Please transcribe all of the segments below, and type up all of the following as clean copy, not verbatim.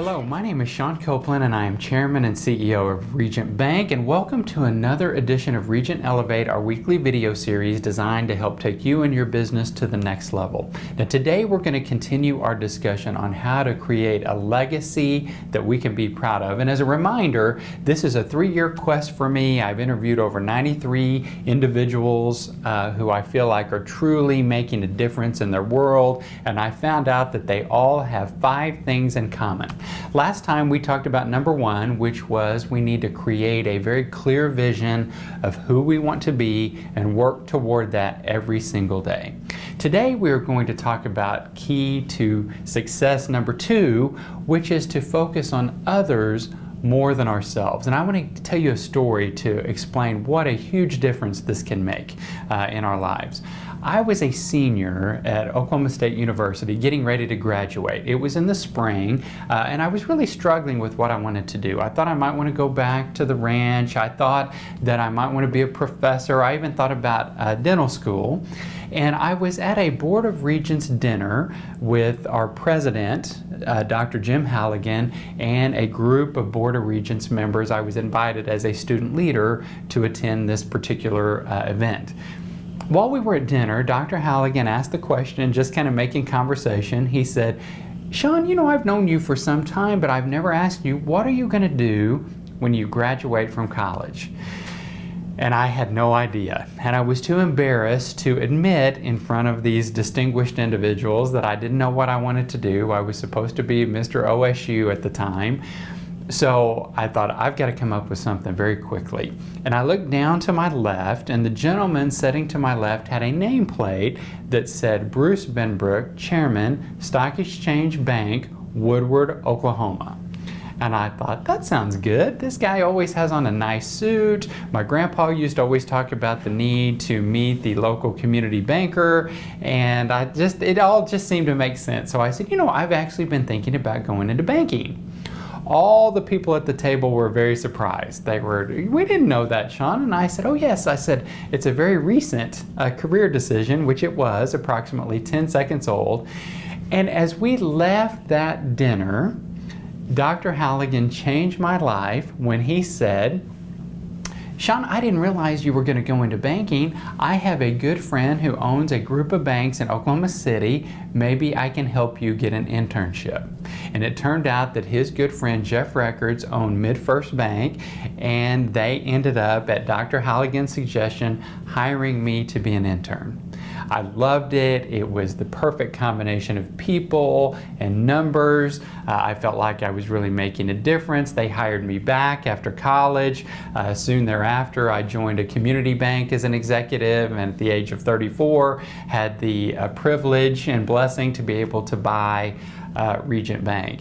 Hello, my name is Sean Copeland and I am Chairman and CEO of Regent Bank, and welcome to another edition of Regent Elevate, our weekly video series designed to help take you and your business to the next level. Now today we're going to continue our discussion on how to create a legacy that we can be proud of. And as a reminder, this is a 3-year quest for me. I've interviewed over 93 individuals who I feel like are truly making a difference in their world, and I found out that they all have 5 things in common. Last time we talked about number 1, which was we need to create a very clear vision of who we want to be and work toward that every single day. Today we are going to talk about key to success number 2, which is to focus on others more than ourselves. And I want to tell you a story to explain what a huge difference this can make in our lives. I was a senior at Oklahoma State University getting ready to graduate. It was in the spring and I was really struggling with what I wanted to do. I thought I might want to go back to the ranch. I thought that I might want to be a professor. I even thought about dental school. And I was at a Board of Regents dinner with our president, Dr. Jim Halligan, and a group of Board of Regents members. I was invited as a student leader to attend this particular event. While we were at dinner, Dr. Halligan asked the question, just kind of making conversation. He said, "Sean, you know, I've known you for some time, but I've never asked you, what are you going to do when you graduate from college?" And I had no idea. And I was too embarrassed to admit in front of these distinguished individuals that I didn't know what I wanted to do. I was supposed to be Mr. OSU at the time. So I thought, I've got to come up with something very quickly. And I looked down to my left, and the gentleman sitting to my left had a nameplate that said Bruce Benbrook, Chairman, Stock Exchange Bank, Woodward, Oklahoma. And I thought, that sounds good. This guy always has on a nice suit. My grandpa used to always talk about the need to meet the local community banker, and it all just seemed to make sense. So I said, you know, I've actually been thinking about going into banking. All the people at the table were very surprised. They were, "We didn't know that, Sean." And I said, "Oh yes." I said, "It's a very recent career decision," which it was, approximately 10 seconds old. And as we left that dinner, Dr. Halligan changed my life when he said, "Sean, I didn't realize you were going to go into banking. I have a good friend who owns a group of banks in Oklahoma City. Maybe I can help you get an internship." And it turned out that his good friend Jeff Records owned MidFirst Bank, and they ended up, at Dr. Halligan's suggestion, hiring me to be an intern. I loved it. It was the perfect combination of people and numbers. I felt like I was really making a difference. They hired me back after college. Soon thereafter, I joined a community bank as an executive, and at the age of 34, had the privilege and blessing to be able to buy Regent Bank.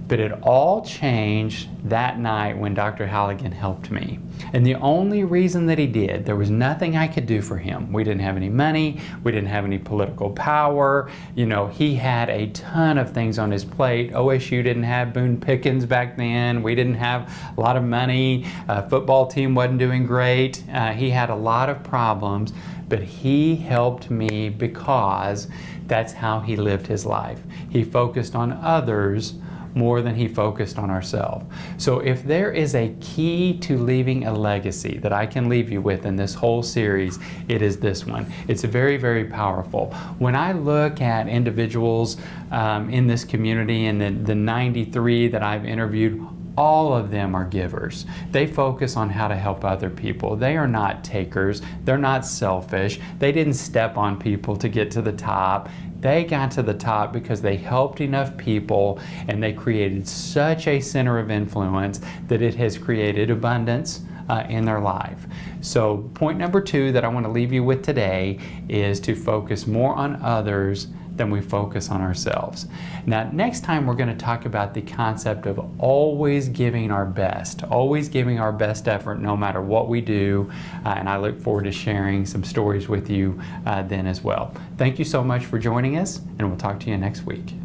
But it all changed that night when Dr. Halligan helped me. And the only reason that he did, there was nothing I could do for him. We didn't have any money. We didn't have any political power. You know, he had a ton of things on his plate. OSU didn't have Boone Pickens back then. We didn't have a lot of money. Football team wasn't doing great. He had a lot of problems, but he helped me because that's how he lived his life. He focused on others more than he focused on ourselves. So if there is a key to leaving a legacy that I can leave you with in this whole series, it is this one. It's very, very powerful. When I look at individuals in this community and the 93 that I've interviewed, all of them are givers. They focus on how to help other people. They are not takers. They're not selfish. They didn't step on people to get to the top. They got to the top because they helped enough people and they created such a center of influence that it has created abundance in their life. So point number 2 that I want to leave you with today is to focus more on others than we focus on ourselves. Now, next time we're going to talk about the concept of always giving our best effort no matter what we do, and I look forward to sharing some stories with you then as well. Thank you so much for joining us, and we'll talk to you next week.